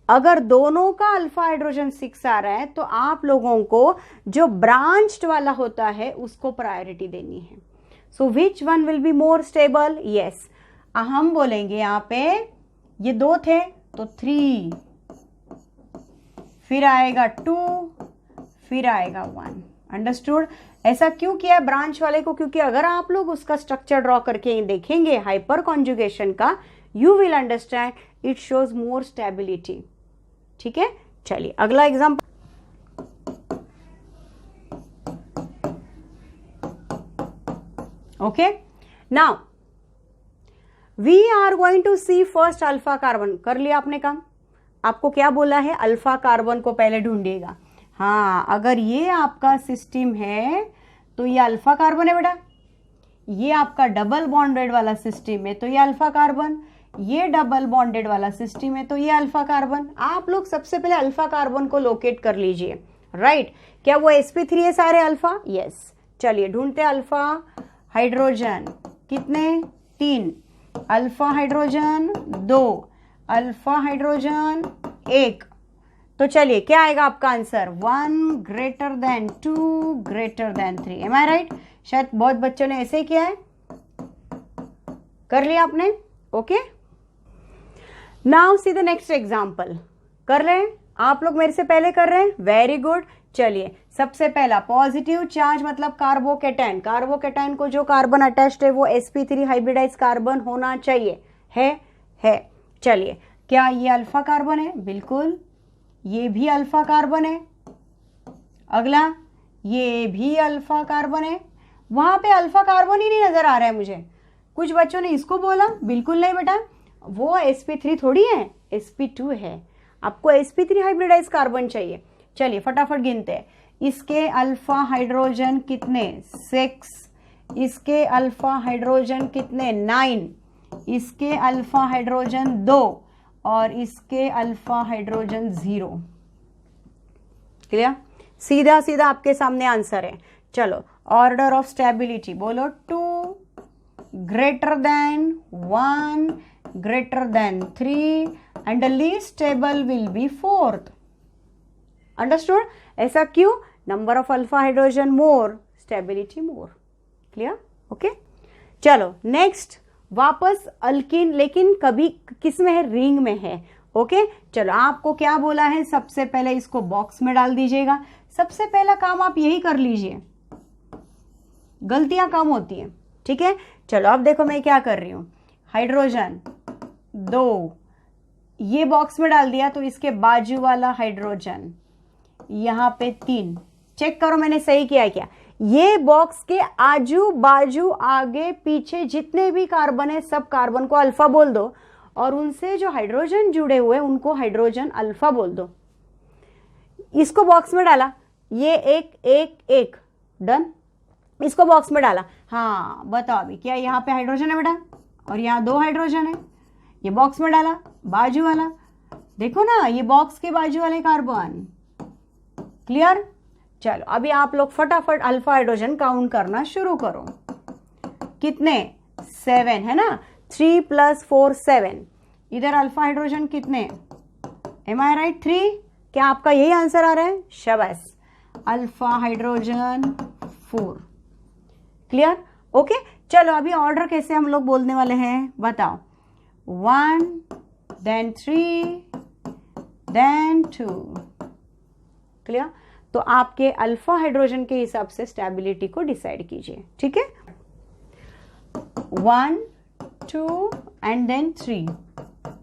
S1: अगर दोनों का अल्फा हाइड्रोजन 6 आ रहा है तो आप लोगों को जो ब्रांच्ड वाला होता है उसको प्रायोरिटी देनी है। So which one will be more stable? Yes, हम बोलेंगे यहां पे ये 2 थे तो 3, फिर आएगा 2, फिर आएगा 1। अंडरस्टूड? ऐसा क्यों किया है ब्रांच वाले को? क्योंकि अगर आप लोग उसका स्ट्रक्चर ड्रॉ करके देखेंगे हाइपर कॉन्जुगेशन का, you will understand it shows more stability. ठीक है, चलिए अगला example. Okay, now we are going to see first alpha carbon. कर लिया आपने काम? आपको क्या बोला है? अल्फा कार्बन को पहले ढूंढिएगा। हाँ, अगर ये आपका सिस्टम है तो ये अल्फा कार्बन है बेटा, ये आपका डबल बॉन्डेड वाला सिस्टम है तो ये अल्फा कार्बन, ये डबल बॉन्डेड वाला सिस्टम है तो ये अल्फा कार्बन। आप लोग सबसे पहले अल्फा कार्बन को लोकेट कर लीजिए। राइट? क्या वो sp3 है सारे अल्फा? यस। चलिए ढूंढते अल्फा हाइड्रोजन, कितने? 3। Alpha hydrogen 2, alpha hydrogen 1। तो चलिए क्या आएगा आपका आंसर? 1 > 2 > 3। M I right? शायद बहुत बच्चों ने ऐसे ही किया है। कर लिया आपने? Okay, now see the next example. कर रहे हैं आप लोग? मेरे से पहले कर रहे हैं? Very good. चलिए सबसे पहला पॉजिटिव चार्ज मतलब कार्बोकेटाइन। कार्बोकेटाइन को जो कार्बन अटैच्ड है वो sp3 हाइब्रिडाइज कार्बन होना चाहिए। है। चलिए, क्या ये अल्फा कार्बन है? बिल्कुल, ये भी अल्फा कार्बन है। अगला, ये भी अल्फा कार्बन है। वहां पे अल्फा कार्बन ही नहीं नजर आ रहा है मुझे। कुछ बच्चों ने इसको बोला, बिल्कुल नहीं बेटा, वो sp3 थोड़ी है, sp2 है। आपको sp3 हाइब्रिडाइज कार्बन चाहिए। चलिए फटाफट गिनते हैं। इसके अल्फा हाइड्रोजन कितने? 6। इसके अल्फा हाइड्रोजन कितने? 9। इसके अल्फा हाइड्रोजन 2 और इसके अल्फा हाइड्रोजन 0। क्लियर? सीधा सीधा आपके सामने आंसर है। चलो ऑर्डर ऑफ स्टेबिलिटी बोलो, 2 > 1 > 3 and the least stable will be 4th. Understood? ऐसा क्यों? Number of alpha hydrogen more, stability more. Clear? Okay, चलो नेक्स्ट वापस अल्कीन, लेकिन कभी किस में है? रिंग में है। ओके, चलो आपको क्या बोला है? सबसे पहले इसको बॉक्स में डाल दीजिएगा। सबसे पहला काम आप यही कर लीजिए, गलतियां कम होती हैं। ठीक है, चलो अब देखो मैं क्या कर रही हूं। हाइड्रोजन 2 ये बॉक्स में डाल दिया, तो इसके बाजू वाला हाइड्रोजन यहां पे 3। चेक करो मैंने सही किया क्या? ये बॉक्स के आजू बाजू आगे पीछे जितने भी कार्बन है सब कार्बन को अल्फा बोल दो और उनसे जो हाइड्रोजन जुड़े हुए उनको हाइड्रोजन अल्फा बोल दो। इसको बॉक्स में डाला, ये एक एक एक, डन। इसको बॉक्स में डाला, हाँ बताओ अभी क्या यहाँ पे हाइड्रोजन है बेटा, और यहाँ 2 हाइड्रोजन है, ये बॉक्स में डाला, बाजू वाला देखो ना, ये बॉक्स के बाजू वाले कार्बन, क्लियर। चलो अभी आप लोग फटाफट अल्फा हाइड्रोजन काउंट करना शुरू करो। कितने, 7 है ना, 3 + 4 7। इधर अल्फा हाइड्रोजन कितने, एम आई राइट, 3। क्या आपका यही आंसर आ रहा है, शाबाश, अल्फा हाइड्रोजन 4, क्लियर, ओके। चलो अभी ऑर्डर कैसे हम लोग बोलने वाले हैं बताओ, 1 then 3 then 2, क्लियर। तो आपके अल्फा हाइड्रोजन के हिसाब से स्टेबिलिटी को डिसाइड कीजिए, ठीक है। 1 2 and then 3,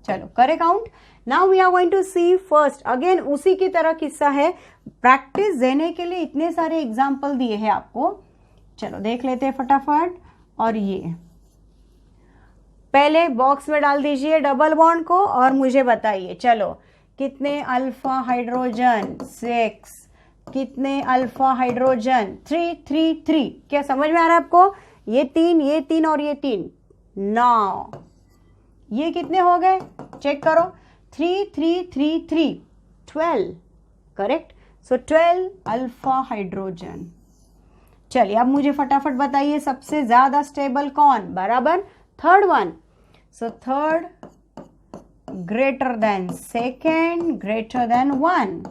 S1: चलो करे count. Now we are going to see first, again उसी की तरह किस्सा है, प्रैक्टिस देने के लिए इतने सारे एग्जाम्पल दिए हैं आपको। चलो देख लेते हैं फटाफट। और ये पहले बॉक्स में डाल दीजिए डबल बॉन्ड को और मुझे बताइए, चलो कितने अल्फा हाइड्रोजन, 6, कितने अल्फा हाइड्रोजन, 3 3 3। क्या समझ में आ रहा है आपको, ये 3 ये 3 और ये 3, 9। ये कितने हो गए चेक करो, 3 3 3 3, 12, करेक्ट। सो 12 अल्फा हाइड्रोजन। चलिए अब मुझे फटाफट बताइए सबसे ज्यादा स्टेबल कौन, बराबर third one. So third greater than second greater than 1,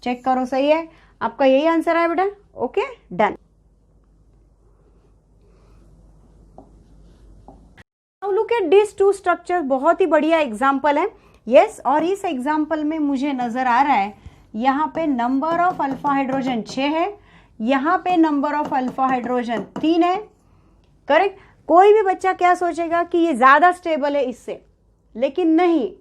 S1: check करो सही है, आपका यही आंसर है बेटा, okay done. Now look at this 2 structure, बहुत ही बढ़िया एग्जांपल है, यस। और इस एग्जांपल में मुझे नजर आ रहा है यहाँ पे नंबर ऑफ अल्फा हाइड्रोजन 6 है, यहाँ पे नंबर ऑफ अल्फा हाइड्रोजन 3 है, करेक्ट। कोई भी बच्चा क्या सोचेगा कि ये ज्यादा स्टेबल है इससे, लेकिन नहीं,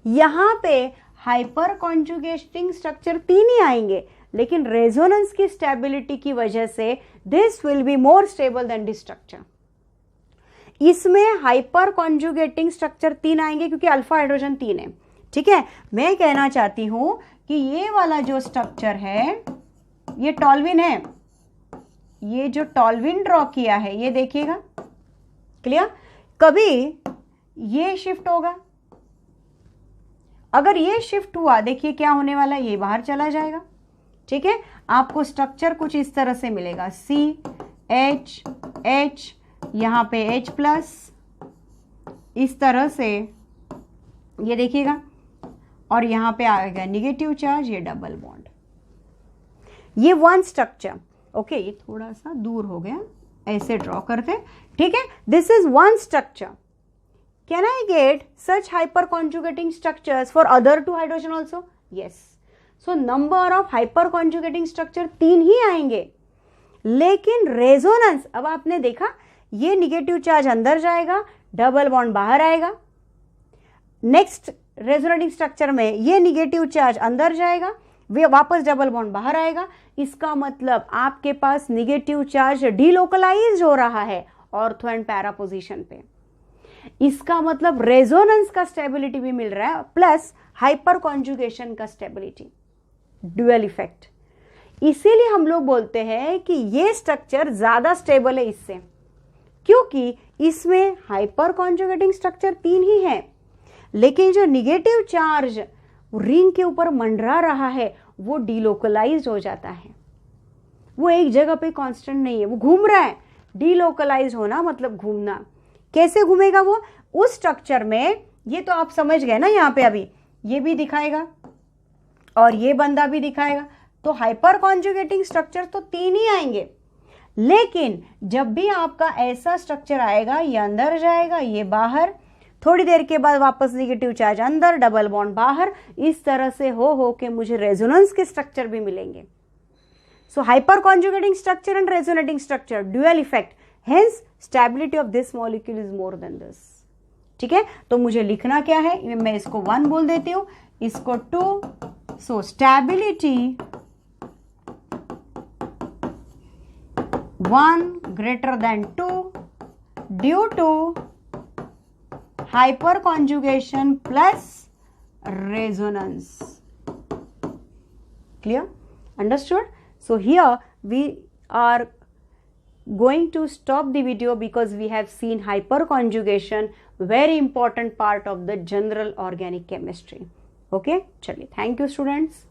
S1: यहाँ पे हाइपर कॉन्जुगेटिंग स्ट्रक्चर 3 ही आएंगे, लेकिन रेजोनेंस की स्टेबिलिटी की वजह से this will be more stable then this structure. इसमें हाइपर कॉन्जुगेटिंग स्ट्रक्चर 3 आएंगे क्योंकि अल्फा हाइड्रोजन 3 है, ठीक है। मैं कहना चाहती हूं कि ये वाला जो स्ट्रक्चर है ये टॉल्विन है, ये जो टॉल्विन ड्रॉ किया है ये देखिएगा, क्लियर। कभी ये शिफ्ट होगा, अगर ये शिफ्ट हुआ देखिए क्या होने वाला है, ये बाहर चला जाएगा, ठीक है। आपको स्ट्रक्चर कुछ इस तरह से मिलेगा, CH, यहां पे H+, इस तरह से ये देखिएगा, और यहां पे आएगा निगेटिव चार्ज, ये डबल बॉन्ड, ये 1 स्ट्रक्चर, ओके। ये थोड़ा सा दूर हो गया, ऐसे ड्रॉ करते, ठीक है। This is 1 structure. Can I get such hyper conjugating structures for other 2 hydrogen also, yes. So number of hyperconjugating structure 3 ही आएंगे, लेकिन रेजोनेंस, अब आपने देखा ये निगेटिव चार्ज अंदर जाएगा, डबल बॉन्ड बाहर आएगा, नेक्स्ट रेजोनेटिंग स्ट्रक्चर में ये निगेटिव चार्ज अंदर जाएगा, वे वापस डबल बॉन्ड बाहर आएगा। इसका मतलब आपके पास निगेटिव चार्ज डीलोकलाइज हो रहा है ऑर्थो एंड पैरा पोजीशन पे। इसका मतलब रेजोनेंस का स्टेबिलिटी भी मिल रहा है, प्लस हाइपर कॉन्जुगेशन का स्टेबिलिटी, ड्यूअल इफेक्ट। इसीलिए हम लोग बोलते हैं कि ये स्ट्रक्चर ज्यादा स्टेबल है इससे, क्योंकि इसमें हाइपर कॉन्जुगेटिंग स्ट्रक्चर 3 ही है, लेकिन जो निगेटिव चार्ज रिंग के ऊपर मंडरा रहा है वो डीलोकलाइज हो जाता है, वो एक जगह पे कांस्टेंट नहीं है, वो घूम रहा है। डीलोकलाइज होना मतलब घूमना, कैसे घूमेगा वो, उस स्ट्रक्चर में, ये तो आप समझ गए ना, यहाँ पे अभी ये भी दिखाएगा और ये बंदा भी दिखाएगा, तो हाइपर कॉन्जुगेटिंग स्ट्रक्चर तो 3 ही आएंगे, लेकिन जब भी आपका ऐसा स्ट्रक्चर आएगा, ये अंदर जाएगा, ये बाहर, थोड़ी देर के बाद वापस निगेटिव चार्ज अंदर, डबल बॉन्ड बाहर, इस तरह से हो के मुझे रेजोनेंस के स्ट्रक्चर भी मिलेंगे। सो hyper conjugating structure and resonating structure, dual effect, hence stability of this molecule is more than this, ठीक है। तो मुझे लिखना क्या है, मैं इसको 1 बोल देती हूं, इसको 2। So stability 1 greater than 2 due to hyperconjugation plus resonance, Clear? Understood? So here we are going to stop the video because we have seen hyperconjugation, very important part of the general organic chemistry. Okay, chaliye, thank you students.